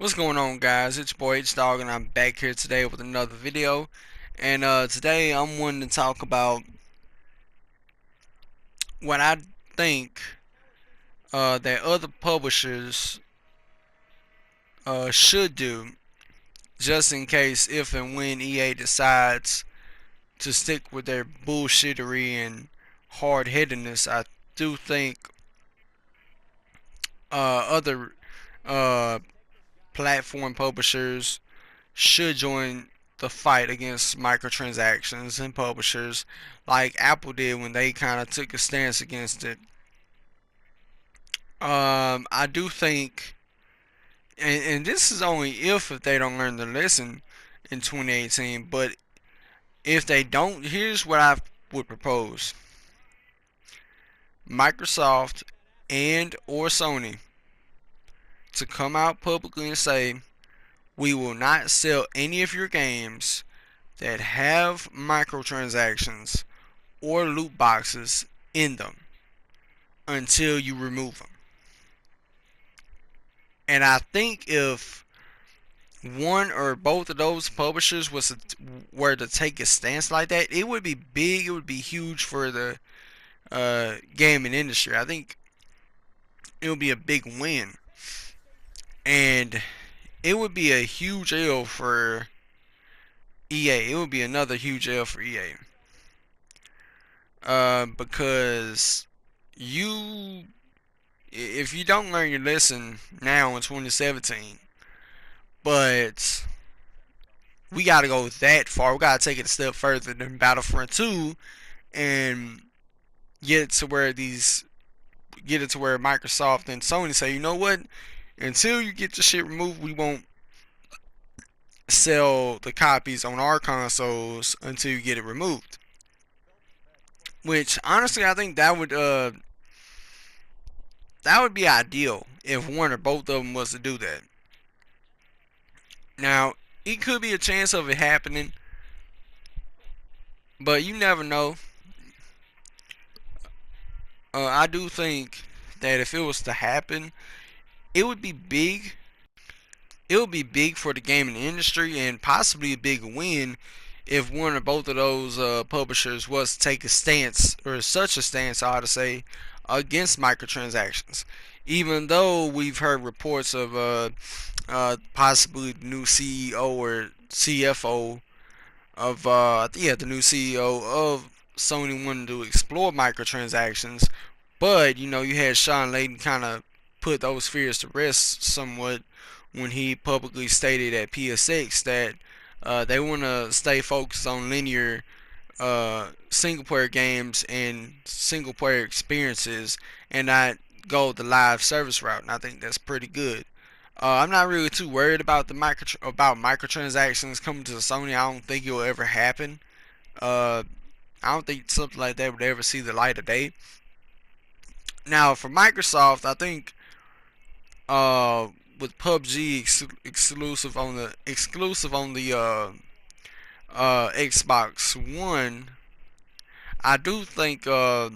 What's going on, guys? It's your boy H-Dog, and I'm back here today with another video. And today I'm wanting to talk about what I think that other publishers should do, just in case if and when EA decides to stick with their bullshittery and hard-headedness. I do think other uh, platform publishers should join the fight against microtransactions and publishers like Apple did when they kind of took a stance against it. I do think, and this is only if they don't learn their lesson in 2018, but if they don't, here's what I would propose. Microsoft and or Sony to come out publicly and say, we will not sell any of your games that have microtransactions or loot boxes in them until you remove them. And I think if one or both of those publishers were to take a stance like that, it would be big. It would be huge for the gaming industry. I think it would be a big win, and it would be a huge L for EA. It would be another huge L for EA. Because you, if you don't learn your lesson now in 2017, but we got to go that far. We got to take it a step further than Battlefront 2 and get it to where Microsoft and Sony say, you know what? Until you get your shit removed, we won't sell the copies on our consoles until you get it removed. Which honestly, I think that would be ideal if one or both of them was to do that. Now, it could be a chance of it happening, but you never know. I do think that if it was to happen, it would be big. It would be big for the gaming industry and possibly a big win if one or both of those publishers was to take a stance, or such a stance, I ought to say, against microtransactions. Even though we've heard reports of possibly the new CEO or CFO of the new CEO of Sony wanting to explore microtransactions, but you had Sean Layden kind of put those fears to rest somewhat when he publicly stated at PSX that they want to stay focused on linear single player games and single player experiences and not go the live service route. And I think that's pretty good. I'm not really too worried about microtransactions coming to Sony. I don't think it will ever happen. Uh, I don't think something like that would ever see the light of day. Now for Microsoft, I think with PUBG exclusive on the Xbox One, I do think I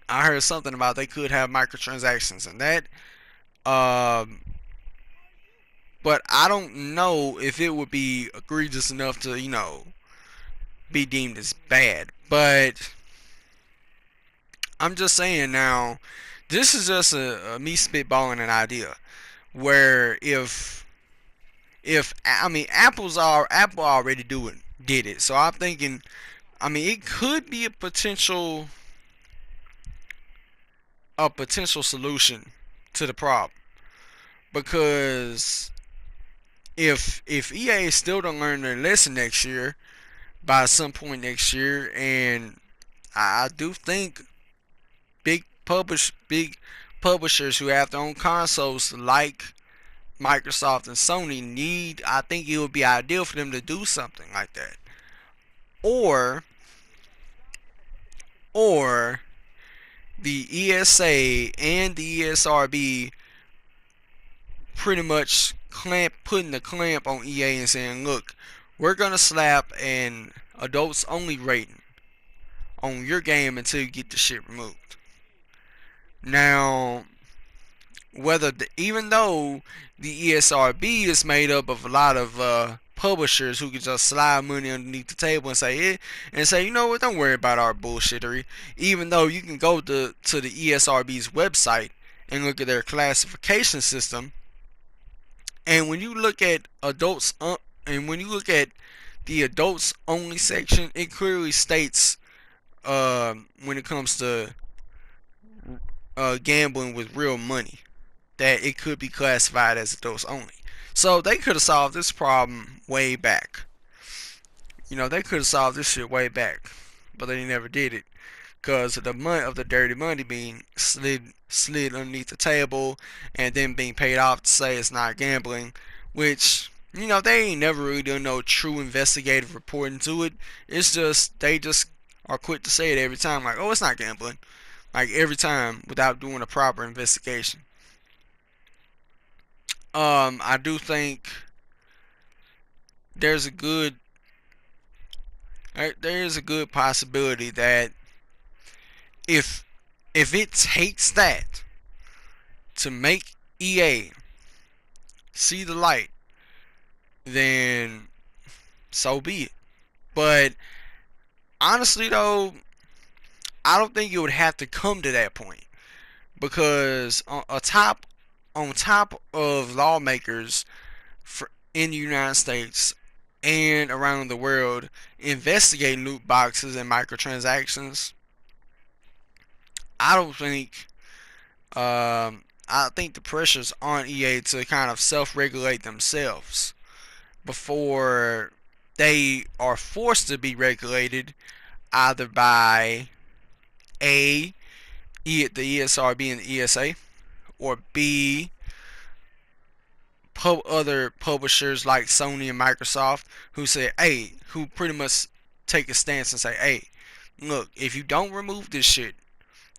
heard something about they could have microtransactions in that. Um, but I don't know if it would be egregious enough to be deemed as bad. But I'm just saying now, this is just a me spitballing an idea where if I mean Apple already did it, so I'm thinking, I mean, it could be a potential solution to the problem, because if EA still don't learn their lesson next year, by some point next year, and I do think big publishers who have their own consoles like Microsoft and Sony I think it would be ideal for them to do something like that. Or the ESA and the ESRB pretty much putting the clamp on EA and saying, look, we're gonna slap an adults only rating on your game until you get the shit removed. Now, even though the ESRB is made up of a lot of publishers who can just slide money underneath the table and say it, and say, you know what, don't worry about our bullshittery. Even though you can go to the ESRB's website and look at their classification system, and when you look at and when you look at the adults only section, it clearly states when it comes to gambling with real money, that it could be classified as adults only. So they could have solved this problem way back. They could have solved this shit way back, but they never did it because of the dirty money being slid underneath the table and then being paid off to say it's not gambling, which they ain't never really done no true investigative reporting to it. It's just they just are quick to say it every time, like, oh, it's not gambling, like every time without doing a proper investigation. I do think there's a good there is a good possibility that if it takes that to make EA see the light, then so be it. But honestly though, I don't think it would have to come to that point, because on top of lawmakers in the United States and around the world investigating loot boxes and microtransactions, I don't think I think the pressure's on EA to kind of self-regulate themselves before they are forced to be regulated, either by the ESRB and the ESA, or B, other publishers like Sony and Microsoft who pretty much take a stance and say, hey, look, if you don't remove this shit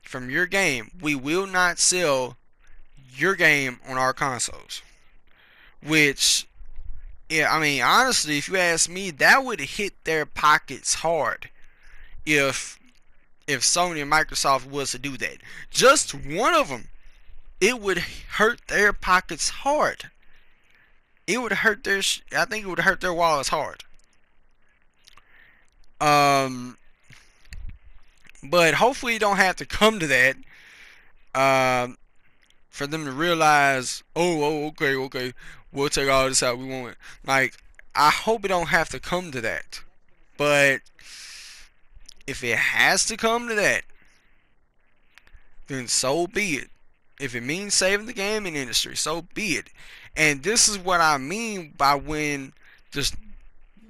from your game, we will not sell your game on our consoles. Which, yeah, I mean, honestly, if you ask me, that would hit their pockets hard if Sony and Microsoft was to do that. Just one of them, it would hurt their pockets hard. It would hurt I think it would hurt their wallets hard. But hopefully you don't have to come to that. For them to realize, okay, we'll take all this out, we want it. Like, I hope it don't have to come to that. But if it has to come to that, then so be it. If it means saving the gaming industry, so be it. And this is what I mean by when just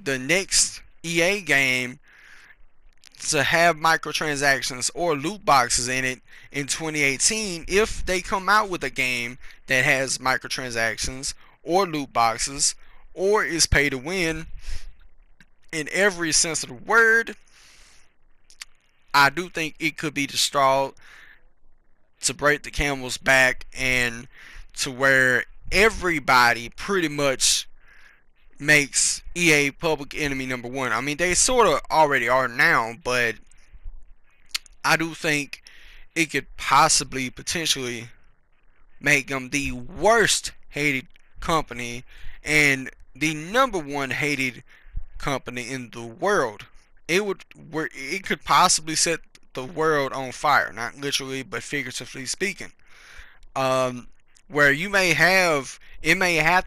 the next EA game to have microtransactions or loot boxes in it in 2018, if they come out with a game that has microtransactions or loot boxes or is pay to win in every sense of the word, I do think it could be the straw to break the camel's back, and to where everybody pretty much makes EA public enemy number one. I mean, they sort of already are now, but I do think it could possibly, potentially make them the worst hated company and the number one hated company in the world. It could possibly set the world on fire, not literally but figuratively speaking. Where it may have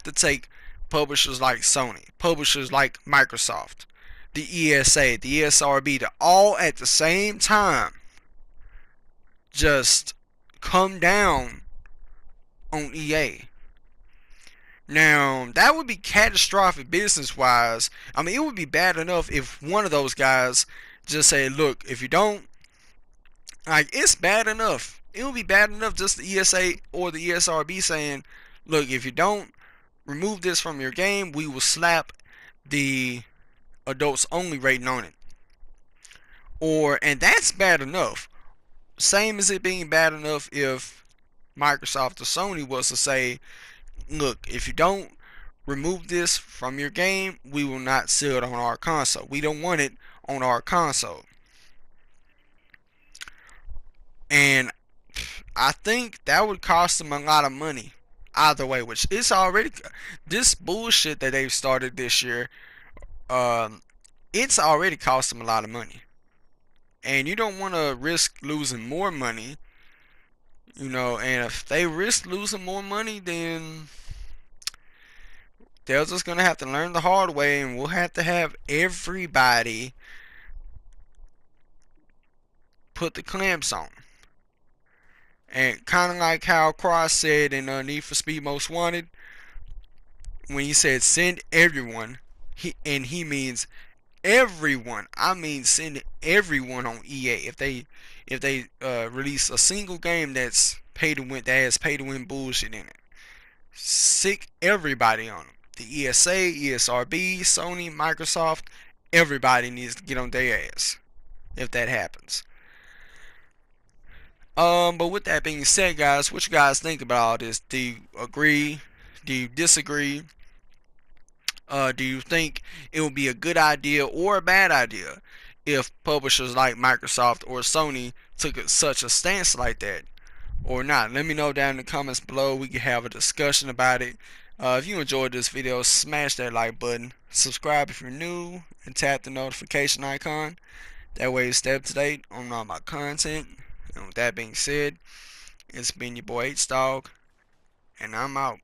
to take publishers like Sony, publishers like Microsoft, the ESA, the ESRB, to all at the same time just come down on EA. Now, that would be catastrophic business wise. I mean, it would be bad enough if one of those guys just say, look, if you don't, like, it's bad enough. It would be bad enough just the ESA or the ESRB saying, look, if you don't remove this from your game, we will slap the adults only rating on it. And that's bad enough. Same as it being bad enough if Microsoft or Sony was to say, look, if you don't remove this from your game, we will not sell it on our console. We don't want it on our console. And I think that would cost them a lot of money either way, which it's already this bullshit that they've started this year. Um, it's already cost them a lot of money, and you don't want to risk losing more money, you know. And if they risk losing more money, then they're just gonna have to learn the hard way, and we'll have to have everybody put the clamps on. And kind of like how Cross said in Need for Speed Most Wanted, when he said send everyone, he means everyone. I mean send everyone on EA. If they release a single game that's pay to win, that has pay to win bullshit in it, sick everybody on them. The ESA, ESRB, Sony, Microsoft, everybody needs to get on their ass if that happens. But with that being said, guys, what you guys think about all this? Do you agree? Do you disagree? Do you think it would be a good idea or a bad idea if publishers like Microsoft or Sony took such a stance like that, or not? Let me know down in the comments below. We can have a discussion about it. If you enjoyed this video, smash that like button, subscribe if you're new, and tap the notification icon. That way you stay up to date on all my content. And with that being said, it's been your boy H Dog, and I'm out.